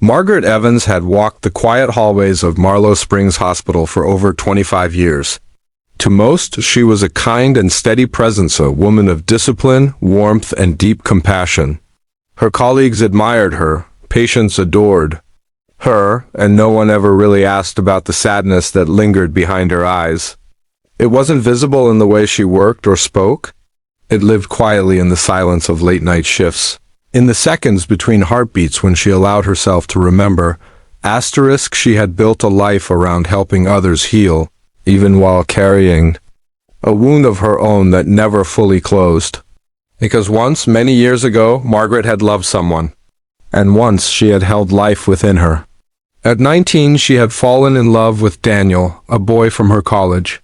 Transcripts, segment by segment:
Margaret Evans had walked the quiet hallways of Marlow Springs Hospital for over 25 years. To most, she was a kind and steady presence, a woman of discipline, warmth, and deep compassion. Her colleagues admired her, patients adored her, and no one ever really asked about the sadness that lingered behind her eyes. It wasn't visible in the way she worked or spoke. It lived quietly in the silence of late-night shifts, in the seconds between heartbeats when she allowed herself to remember. She had built a life around helping others heal, even while carrying a wound of her own that never fully closed. Because once, many years ago, Margaret had loved someone, and once she had held life within her. At 19, she had fallen in love with Daniel, a boy from her college.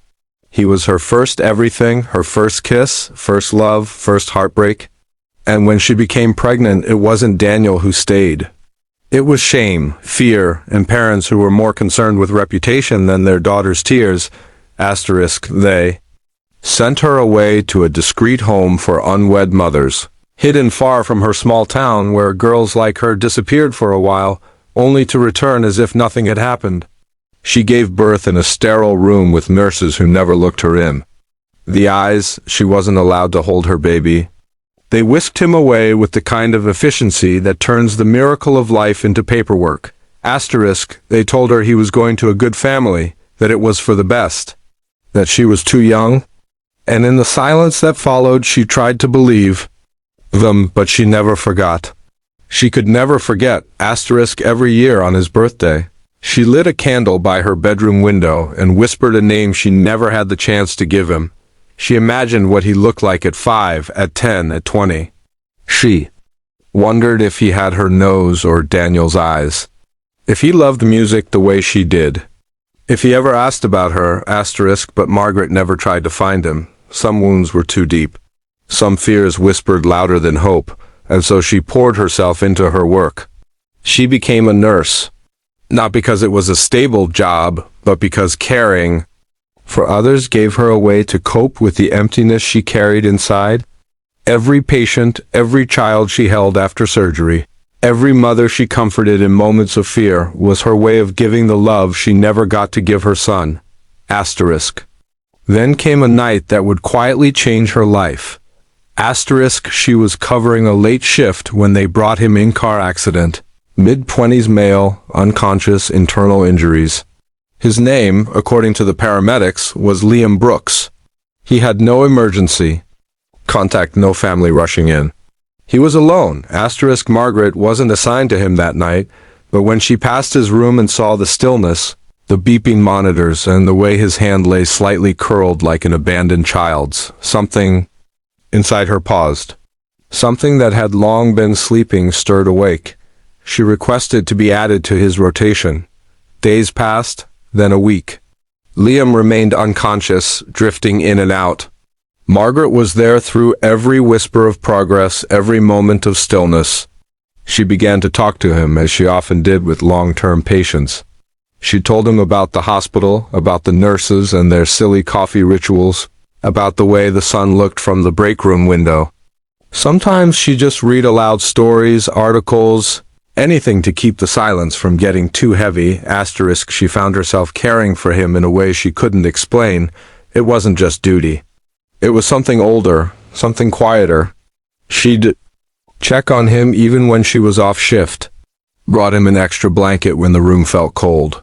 He was her first everything, her first kiss, first love, first heartbreak. And when she became pregnant, it wasn't Daniel who stayed. It was shame, fear, and parents who were more concerned with reputation than their daughter's tears. They sent her away to a discreet home for unwed mothers, hidden far from her small town where girls like her disappeared for a while, only to return as if nothing had happened. She gave birth in a sterile room with nurses who never looked her in the eyes. She wasn't allowed to hold her baby. They whisked him away with the kind of efficiency that turns the miracle of life into paperwork. They told her he was going to a good family, that it was for the best, that she was too young. And in the silence that followed, she tried to believe them, but she never forgot. She could never forget. Every year on his birthday, she lit a candle by her bedroom window and whispered a name she never had the chance to give him. She imagined what he looked like at 5, at 10, at 20. She wondered if he had her nose or Daniel's eyes. If he loved music the way she did. If he ever asked about her, but Margaret never tried to find him. Some wounds were too deep. Some fears whispered louder than hope, and so she poured herself into her work. She became a nurse, not because it was a stable job, but because caring for others gave her a way to cope with the emptiness she carried inside. Every patient, every child she held after surgery, every mother she comforted in moments of fear was her way of giving the love she never got to give her son. Then came a night that would quietly change her life. She was covering a late shift when they brought him in car accident. Mid-20s male, unconscious, internal injuries. His name, according to the paramedics, was Liam Brooks. He had no emergency contact, no family rushing in. He was alone. Margaret wasn't assigned to him that night, but when she passed his room and saw the stillness, the beeping monitors, and the way his hand lay slightly curled like an abandoned child's, something inside her paused. Something that had long been sleeping stirred awake. She requested to be added to his rotation. Days passed, then a week. Liam remained unconscious, drifting in and out. Margaret was there through every whisper of progress, every moment of stillness. She began to talk to him, as she often did with long-term patients. She told him about the hospital, about the nurses and their silly coffee rituals, about the way the sun looked from the break room window. Sometimes she'd just read aloud stories, articles, anything to keep the silence from getting too heavy. She found herself caring for him in a way she couldn't explain. It wasn't just duty. It was something older, something quieter. She'd check on him even when she was off shift, brought him an extra blanket when the room felt cold,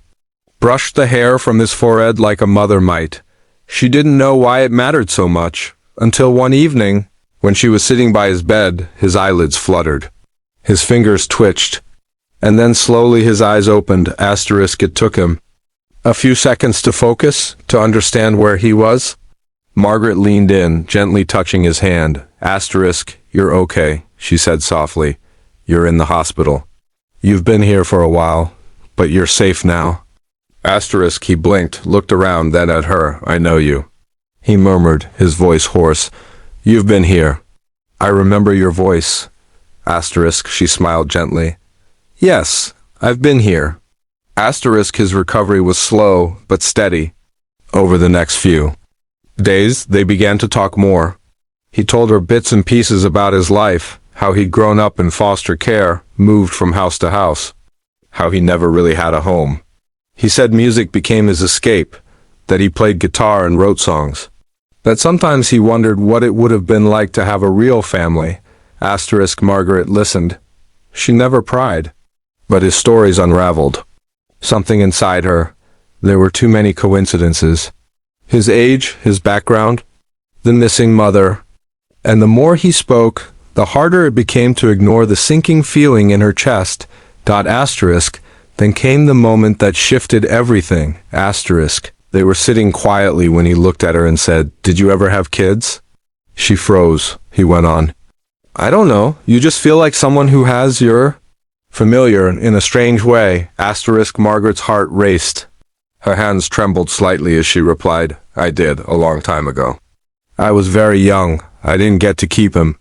brushed the hair from his forehead like a mother might. She didn't know why it mattered so much, until one evening, when she was sitting by his bed, his eyelids fluttered. His fingers twitched, and then slowly his eyes opened. It took him a few seconds to focus, to understand where he was. Margaret leaned in, gently touching his hand. You're okay, she said softly. You're in the hospital. You've been here for a while, but you're safe now. He blinked, looked around, then at her. I know you, he murmured, his voice hoarse. You've been here. I remember your voice. She smiled gently. Yes, I've been here. His recovery was slow, but steady. Over the next few days, they began to talk more. He told her bits and pieces about his life, how he'd grown up in foster care, moved from house to house, how he never really had a home. He said music became his escape, that he played guitar and wrote songs. That sometimes he wondered what it would have been like to have a real family. Margaret listened. She never pried. But his stories unraveled. Something inside her. There were too many coincidences. His age, his background, the missing mother. And the more he spoke, the harder it became to ignore the sinking feeling in her chest. Then came the moment that shifted everything. They were sitting quietly when he looked at her and said, "Did you ever have kids?" She froze. He went on, "I don't know. You just feel like someone who has your..." Familiar in a strange way. Margaret's heart raced. Her hands trembled slightly as she replied, "I did, a long time ago. I was very young. I didn't get to keep him."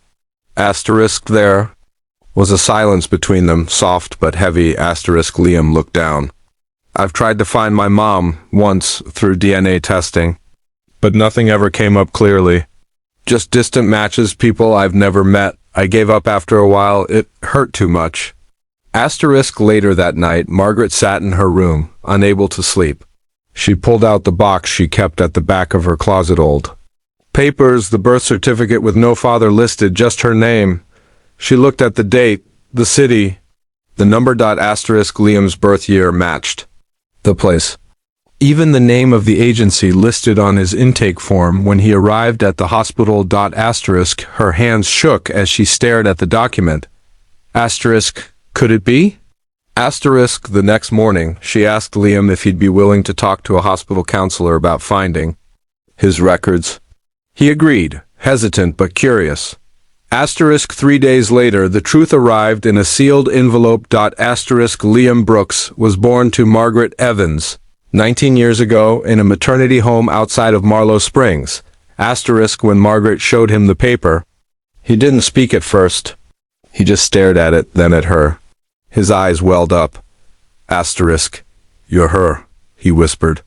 There was a silence between them, soft but heavy. Liam looked down. "I've tried to find my mom once through DNA testing, but nothing ever came up clearly. Just distant matches, people I've never met. I gave up after a while. It hurt too much." Later that night, Margaret sat in her room, unable to sleep. She pulled out the box she kept at the back of her closet. Old papers, the birth certificate with no father listed, just her name. She looked at the date, the city, the number. Liam's birth year matched. The place. Even the name of the agency listed on his intake form when he arrived at the hospital. Her hands shook as she stared at the document. Could it be? The next morning, she asked Liam if he'd be willing to talk to a hospital counselor about finding his records. He agreed, hesitant but curious. 3 days later, the truth arrived in a sealed envelope. Liam Brooks was born to Margaret Evans, 19 years ago, in a maternity home outside of Marlow Springs. When Margaret showed him the paper, he didn't speak at first. He just stared at it, then at her. His eyes welled up. "You're her," he whispered.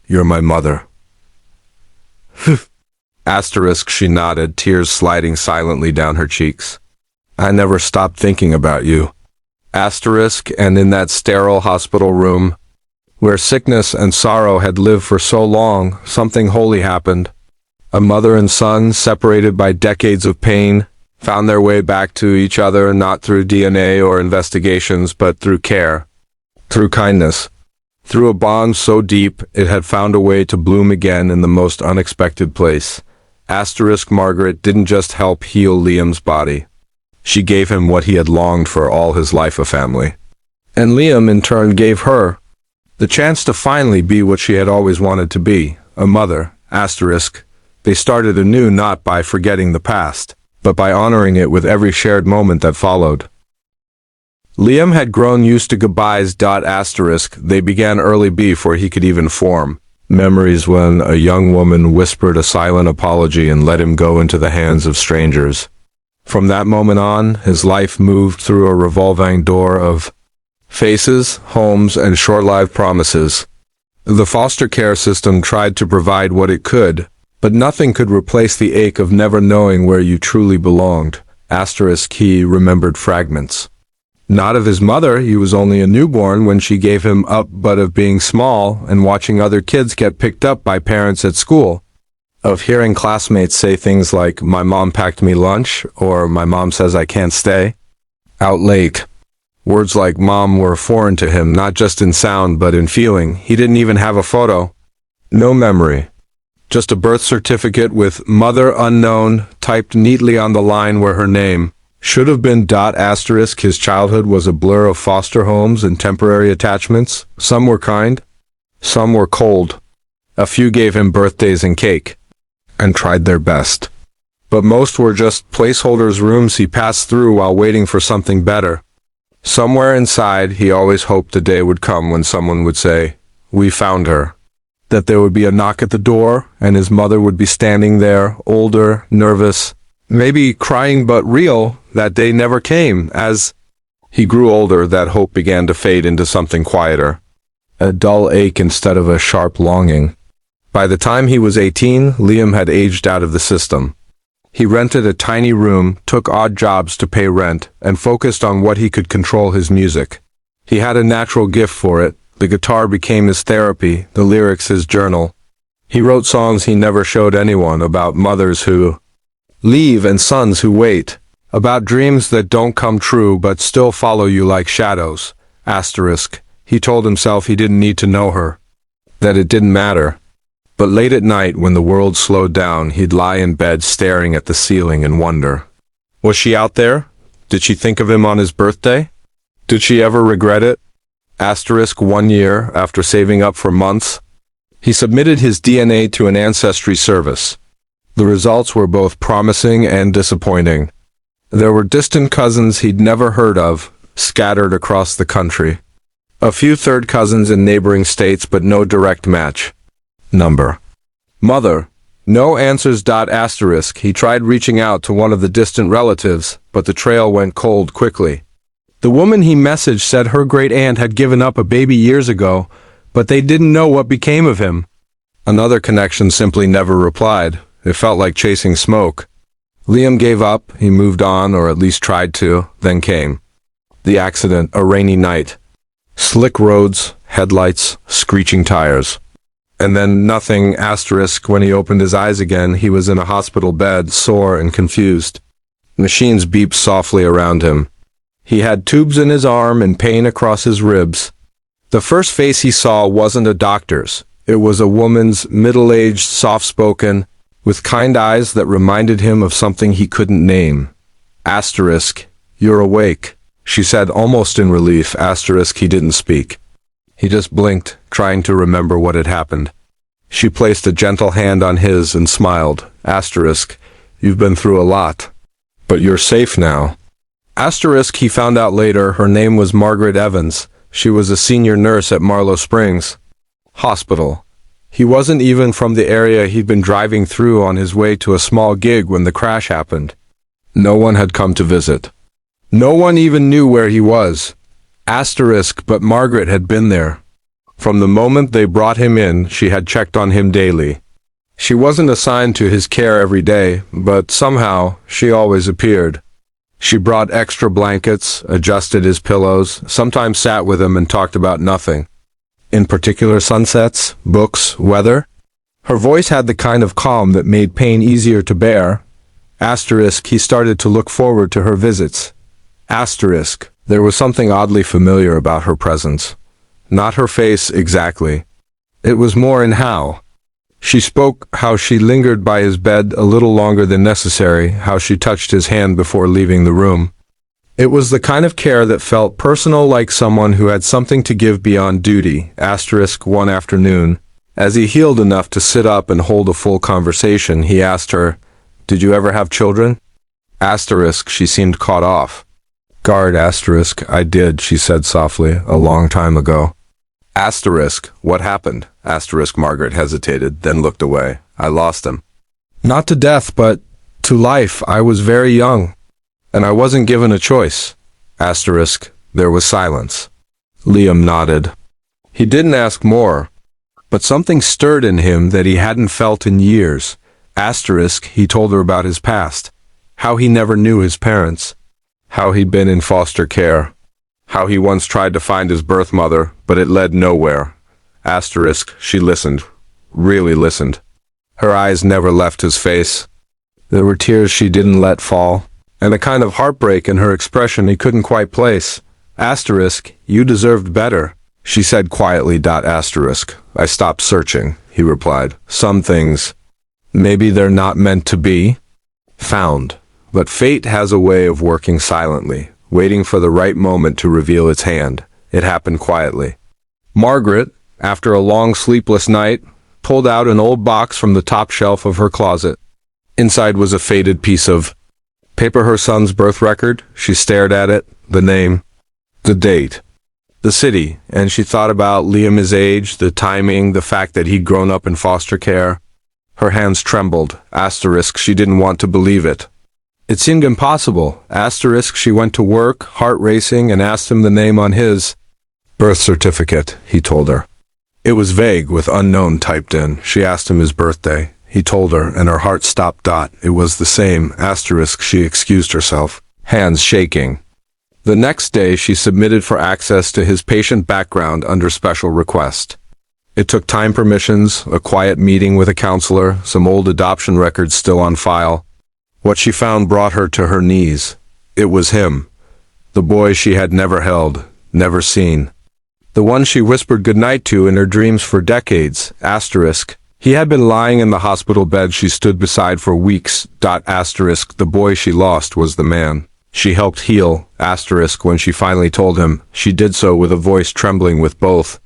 "You're my mother." She nodded, tears sliding silently down her cheeks. "I never stopped thinking about you." And in that sterile hospital room, where sickness and sorrow had lived for so long, something holy happened. A mother and son, separated by decades of pain, found their way back to each other, not through DNA or investigations, but through care, through kindness, through a bond so deep it had found a way to bloom again in the most unexpected place. Margaret didn't just help heal Liam's body. She gave him what he had longed for all his life, a family. And Liam, in turn, gave her the chance to finally be what she had always wanted to be, a mother. They started anew, not by forgetting the past, but by honoring it with every shared moment that followed. Liam had grown used to goodbyes. They began early before he could even form. Memories when a young woman whispered a silent apology and let him go into the hands of strangers. From that moment on, his life moved through a revolving door of faces, homes, and short-lived promises. The foster care system tried to provide what it could, but nothing could replace the ache of never knowing where you truly belonged. He remembered fragments. Not of his mother, he was only a newborn when she gave him up, but of being small and watching other kids get picked up by parents at school. Of hearing classmates say things like, "My mom packed me lunch," or "My mom says I can't stay out late." Words like mom were foreign to him, not just in sound but in feeling. He didn't even have a photo. No memory. Just a birth certificate with "mother unknown" typed neatly on the line where her name should have been. His childhood was a blur of foster homes and temporary attachments. Some were kind, some were cold. A few gave him birthdays and cake, and tried their best. But most were just placeholders, rooms he passed through while waiting for something better. Somewhere inside, he always hoped a day would come when someone would say, "We found her." That there would be a knock at the door, and his mother would be standing there, older, nervous, maybe crying but real. That day never came. As he grew older, that hope began to fade into something quieter. A dull ache instead of a sharp longing. By the time he was 18, Liam had aged out of the system. He rented a tiny room, took odd jobs to pay rent, and focused on what he could control: his music. He had a natural gift for it. The guitar became his therapy, the lyrics his journal. He wrote songs he never showed anyone, about mothers who leave and sons who wait, about dreams that don't come true but still follow you like shadows. Asterisk. He told himself he didn't need to know her, that it didn't matter. But late at night, when the world slowed down, he'd lie in bed staring at the ceiling and wonder. Was she out there? Did she think of him on his birthday? Did she ever regret it? Asterisk. 1 year, after saving up for months, he submitted his DNA to an ancestry service. The results were both promising and disappointing. There were distant cousins he'd never heard of, scattered across the country. A few third cousins in neighboring states, but no direct match. Number. Mother. No answers. Asterisk. He tried reaching out to one of the distant relatives, but the trail went cold quickly. The woman he messaged said her great-aunt had given up a baby years ago, but they didn't know what became of him. Another connection simply never replied. It felt like chasing smoke. Liam gave up. He moved on, or at least tried to. Then came the accident, a rainy night. Slick roads, headlights, screeching tires. And then nothing. Asterisk. When he opened his eyes again, he was in a hospital bed, sore and confused. Machines beeped softly around him. He had tubes in his arm and pain across his ribs. The first face he saw wasn't a doctor's. It was a woman's, middle-aged, soft-spoken, with kind eyes that reminded him of something he couldn't name. Asterisk. You're awake, she said, almost in relief. Asterisk. He didn't speak. He just blinked, trying to remember what had happened. She placed a gentle hand on his and smiled. Asterisk. You've been through a lot. But you're safe now. Asterisk. He found out later her name was Margaret Evans. She was a senior nurse at Marlow Springs Hospital. He wasn't even from the area. He'd been driving through on his way to a small gig when the crash happened. No one had come to visit. No one even knew where he was. Asterisk. But Margaret had been there. From the moment they brought him in, she had checked on him daily. She wasn't assigned to his care every day, but somehow she always appeared. She brought extra blankets, adjusted his pillows, sometimes sat with him and talked about nothing. In particular, sunsets, books, weather. Her voice had the kind of calm that made pain easier to bear. Asterisk. He started to look forward to her visits. Asterisk. There was something oddly familiar about her presence. Not her face exactly. It was more in how she spoke, how she lingered by his bed a little longer than necessary, how she touched his hand before leaving the room. It was the kind of care that felt personal, like someone who had something to give beyond duty. Asterisk. One afternoon, as he healed enough to sit up and hold a full conversation, he asked her, "Did you ever have children?" Asterisk. She seemed caught off guard. Asterisk. I did, she said softly, a long time ago. Asterisk. What happened? Asterisk. Margaret hesitated, then looked away. I lost him. Not to death, but to life. I was very young, and I wasn't given a choice. Asterisk. There was silence. Liam nodded. He didn't ask more, but something stirred in him that he hadn't felt in years. Asterisk. He told her about his past, how he never knew his parents, how he'd been in foster care, how he once tried to find his birth mother, but it led nowhere. Asterisk. She listened, really listened. Her eyes never left his face. There were tears she didn't let fall, and a kind of heartbreak in her expression he couldn't quite place. Asterisk. You deserved better, she said quietly. Asterisk. I stopped searching, he replied. Some things, maybe they're not meant to be found. But fate has a way of working silently, waiting for the right moment to reveal its hand. It happened quietly. Margaret, after a long sleepless night, pulled out an old box from the top shelf of her closet. Inside was a faded piece of paper, her son's birth record. She stared at it, the name, the date, the city, and she thought about Liam, his age, the timing, the fact that he'd grown up in foster care. Her hands trembled. Asterisk. She didn't want to believe it. It seemed impossible. Asterisk. She went to work, heart racing, and asked him the name on his birth certificate, he told her. It was vague, with unknown typed in. She asked him his birthday. He told her, and her heart stopped. It was the same. Asterisk. She excused herself, hands shaking. The next day she submitted for access to his patient background under special request. It took time, permissions, a quiet meeting with a counselor, some old adoption records still on file. What she found brought her to her knees. It was him. The boy she had never held, never seen. The one she whispered goodnight to in her dreams for decades, asterisk. He had been lying in the hospital bed she stood beside for weeks, asterisk. The boy she lost was the man she helped heal, asterisk. When she finally told him, she did so with a voice trembling with both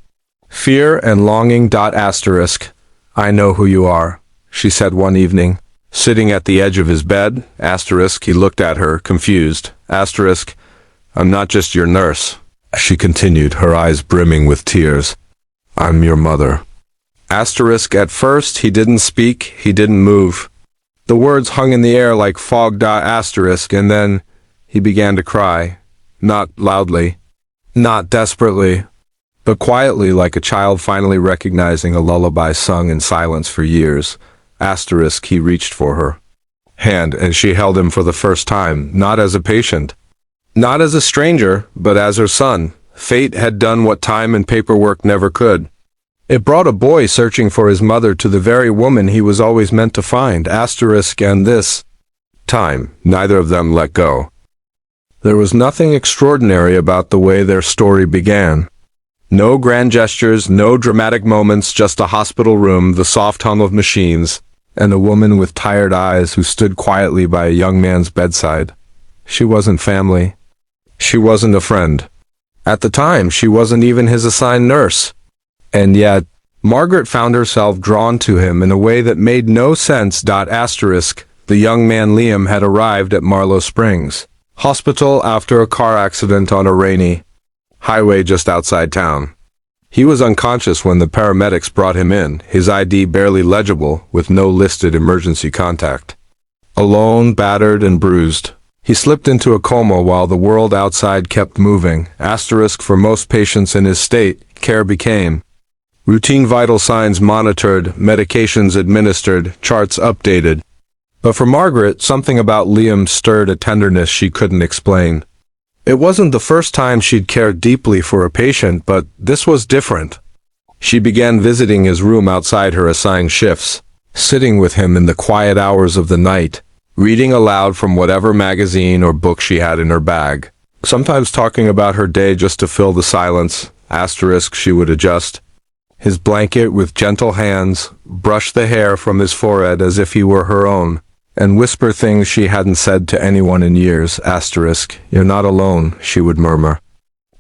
fear and longing, asterisk. I know who you are, she said one evening, sitting at the edge of his bed, asterisk. He looked at her, confused, asterisk. I'm not just your nurse, she continued, her eyes brimming with tears. I'm your mother. Asterisk. At first, he didn't speak, he didn't move. The words hung in the air like fog, asterisk, and then he began to cry. Not loudly, not desperately, but quietly, like a child finally recognizing a lullaby sung in silence for years. Asterisk. He reached for her hand, and she held him for the first time, not as a patient, not as a stranger, but as her son. Fate had done what time and paperwork never could. It brought a boy searching for his mother to the very woman he was always meant to find, asterisk. And this time, neither of them let go. There was nothing extraordinary about the way their story began. No grand gestures, no dramatic moments, just a hospital room, the soft hum of machines, and a woman with tired eyes who stood quietly by a young man's bedside. She wasn't family. She wasn't a friend. At the time, she wasn't even his assigned nurse. And yet, Margaret found herself drawn to him in a way that made no sense, asterisk. The young man Liam had arrived at Marlow Springs Hospital after a car accident on a rainy highway just outside town. He was unconscious when the paramedics brought him in, his ID barely legible, with no listed emergency contact. Alone, battered, and bruised, he slipped into a coma while the world outside kept moving. Asterisk. For most patients in his state, care became routine, vital signs monitored, medications administered, charts updated. But for Margaret, something about Liam stirred a tenderness she couldn't explain. It wasn't the first time she'd cared deeply for a patient, but this was different. She began visiting his room outside her assigned shifts, sitting with him in the quiet hours of the night, reading aloud from whatever magazine or book she had in her bag, sometimes talking about her day just to fill the silence, asterisk. She would adjust his blanket with gentle hands, brush the hair from his forehead as if he were her own, and whisper things she hadn't said to anyone in years, asterisk. You're not alone, she would murmur,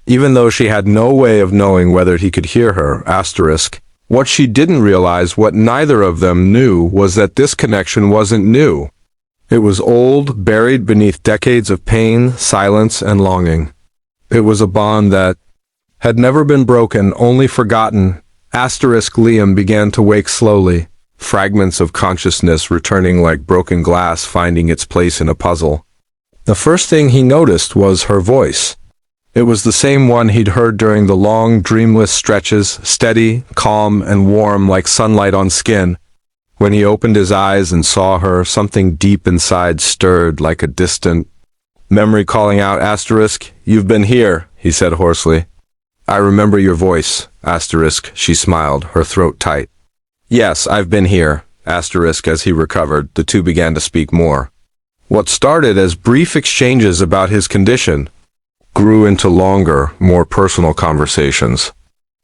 even though she had no way of knowing whether he could hear her, asterisk. What she didn't realize, what neither of them knew, was that this connection wasn't new. It was old, buried beneath decades of pain, silence, and longing. It was a bond that had never been broken, only forgotten. Asterisk. Liam began to wake slowly, fragments of consciousness returning like broken glass finding its place in a puzzle. The first thing he noticed was her voice. It was the same one he'd heard during the long, dreamless stretches, steady, calm, and warm like sunlight on skin. When he opened his eyes and saw her, something deep inside stirred like a distant memory calling out, asterisk. You've been here, he said hoarsely. I remember your voice, asterisk. She smiled, her throat tight. Yes, I've been here, asterisk. As he recovered, the two began to speak more. What started as brief exchanges about his condition grew into longer, more personal conversations.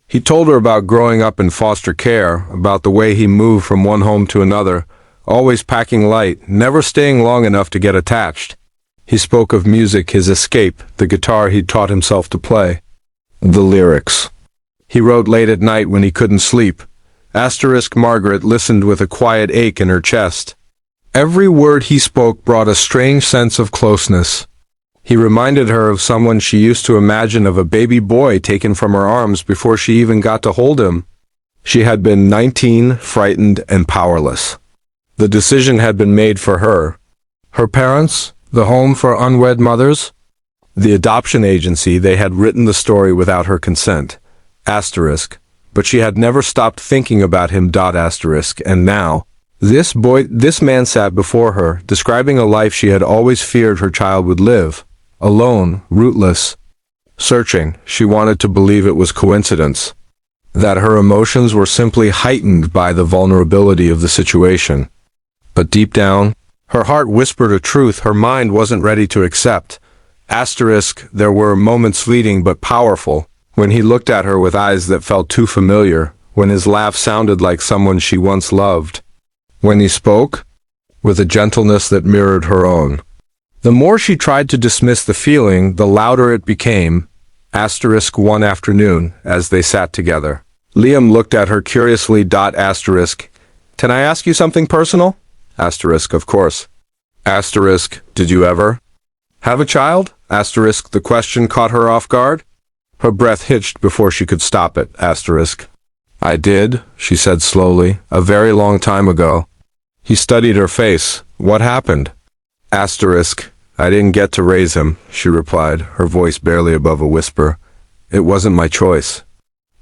He told her about growing up in foster care, about the way he moved from one home to another, always packing light, never staying long enough to get attached. He spoke of music, his escape, the guitar he'd taught himself to play, the lyrics he wrote late at night when he couldn't sleep. Asterisk. Margaret listened with a quiet ache in her chest. Every word he spoke brought a strange sense of closeness. He reminded her of someone she used to imagine, of a baby boy taken from her arms before she even got to hold him. She had been 19, frightened and powerless. The decision had been made for her. Her parents, the home for unwed mothers, the adoption agency, they had written the story without her consent. Asterisk. But she had never stopped thinking about him. Asterisk. And now, this man sat before her, describing a life she had always feared her child would live. Alone, rootless, searching. She wanted to believe it was coincidence, that her emotions were simply heightened by the vulnerability of the situation. But deep down, her heart whispered a truth her mind wasn't ready to accept. There were moments fleeting but powerful, when he looked at her with eyes that felt too familiar, when his laugh sounded like someone she once loved, when he spoke with a gentleness that mirrored her own. The more she tried to dismiss the feeling, the louder it became. One afternoon, as they sat together, Liam looked at her curiously. Can I ask you something personal? Of course. Did you ever have a child? The question caught her off guard. Her breath hitched before she could stop it. I did, she said slowly, a very long time ago. He studied her face. What happened? I didn't get to raise him, she replied, her voice barely above a whisper. It wasn't my choice.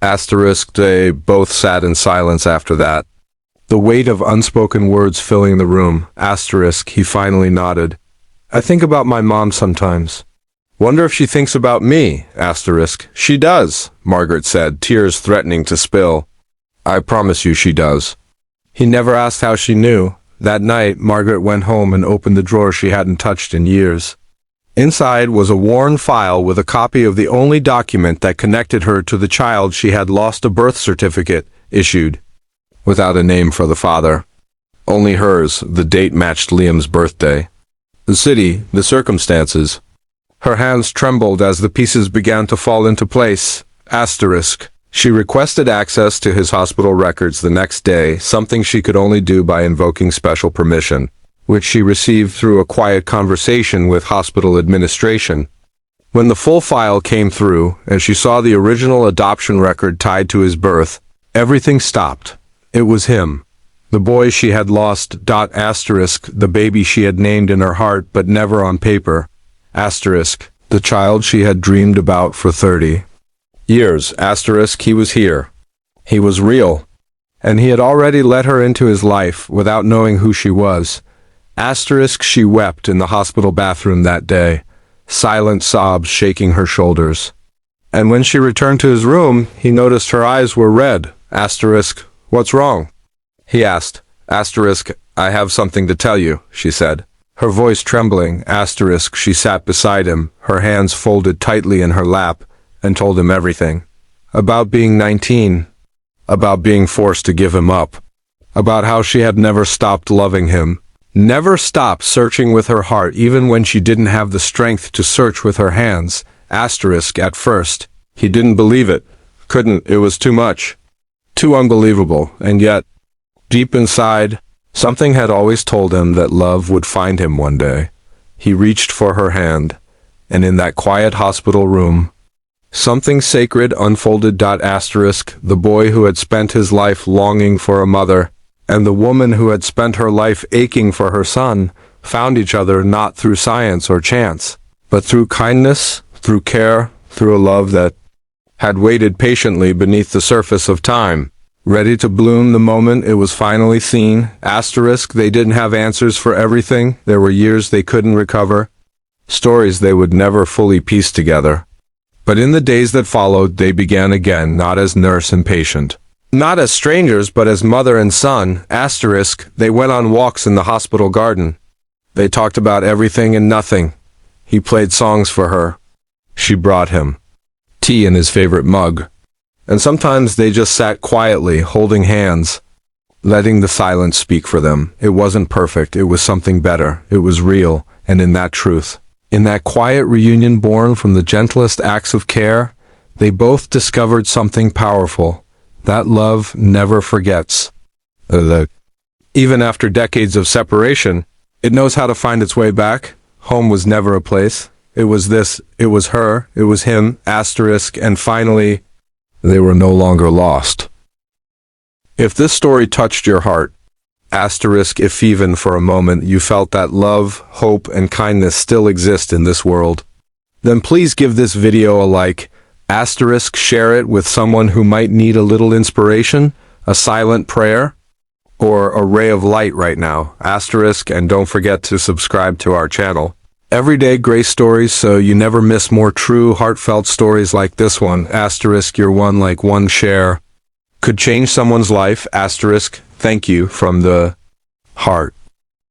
They both sat in silence after that, the weight of unspoken words filling the room. He finally nodded. I think about my mom sometimes. Wonder if she thinks about me. She does, Margaret said, tears threatening to spill. I promise you she does. He never asked how she knew. That night, Margaret went home and opened the drawer she hadn't touched in years. Inside was a worn file with a copy of the only document that connected her to the child she had lost, a birth certificate, issued without a name for the father. Only hers. The date matched Liam's birthday. The city, the circumstances. Her hands trembled as the pieces began to fall into place. She requested access to his hospital records the next day, something she could only do by invoking special permission, which she received through a quiet conversation with hospital administration. When the full file came through, and she saw the original adoption record tied to his birth, everything stopped. It was him. The boy she had lost. The baby she had named in her heart but never on paper. The child she had dreamed about for 30 years. He was here. He was real. And he had already let her into his life without knowing who she was. She wept in the hospital bathroom that day, silent sobs shaking her shoulders. And when she returned to his room, he noticed her eyes were red. What's wrong? He asked. I have something to tell you, she said, her voice trembling. She sat beside him, her hands folded tightly in her lap, and told him everything. About being 19. About being forced to give him up. About how she had never stopped loving him. Never stopped searching with her heart even when she didn't have the strength to search with her hands. At first, he didn't believe it. Couldn't. It was too much. Too unbelievable. And yet, deep inside, something had always told him that love would find him one day. He reached for her hand, and in that quiet hospital room, something sacred unfolded. The boy who had spent his life longing for a mother, and the woman who had spent her life aching for her son, found each other not through science or chance, but through kindness, through care, through a love that had waited patiently beneath the surface of time, ready to bloom the moment it was finally seen. They didn't have answers for everything. There were years they couldn't recover, stories they would never fully piece together. But in the days that followed, they began again, not as nurse and patient, not as strangers, but as mother and son. They went on walks in the hospital garden. They talked about everything and nothing. He played songs for her. She brought him tea in his favorite mug. And sometimes they just sat quietly, holding hands, letting the silence speak for them. It wasn't perfect. It was something better. It was real. And in that truth, in that quiet reunion born from the gentlest acts of care, they both discovered something powerful. That love never forgets. Even after decades of separation, it knows how to find its way back. Home was never a place. It was this, it was her, it was him, and finally, they were no longer lost. If this story touched your heart, if even for a moment you felt that love, hope, and kindness still exist in this world, then please give this video a like. Share it with someone who might need a little inspiration, a silent prayer, or a ray of light right now. And don't forget to subscribe to our channel. Everyday grace stories, so you never miss more true, heartfelt stories like this one. Asterisk, your one like one share could change someone's life. Asterisk, thank you from the heart.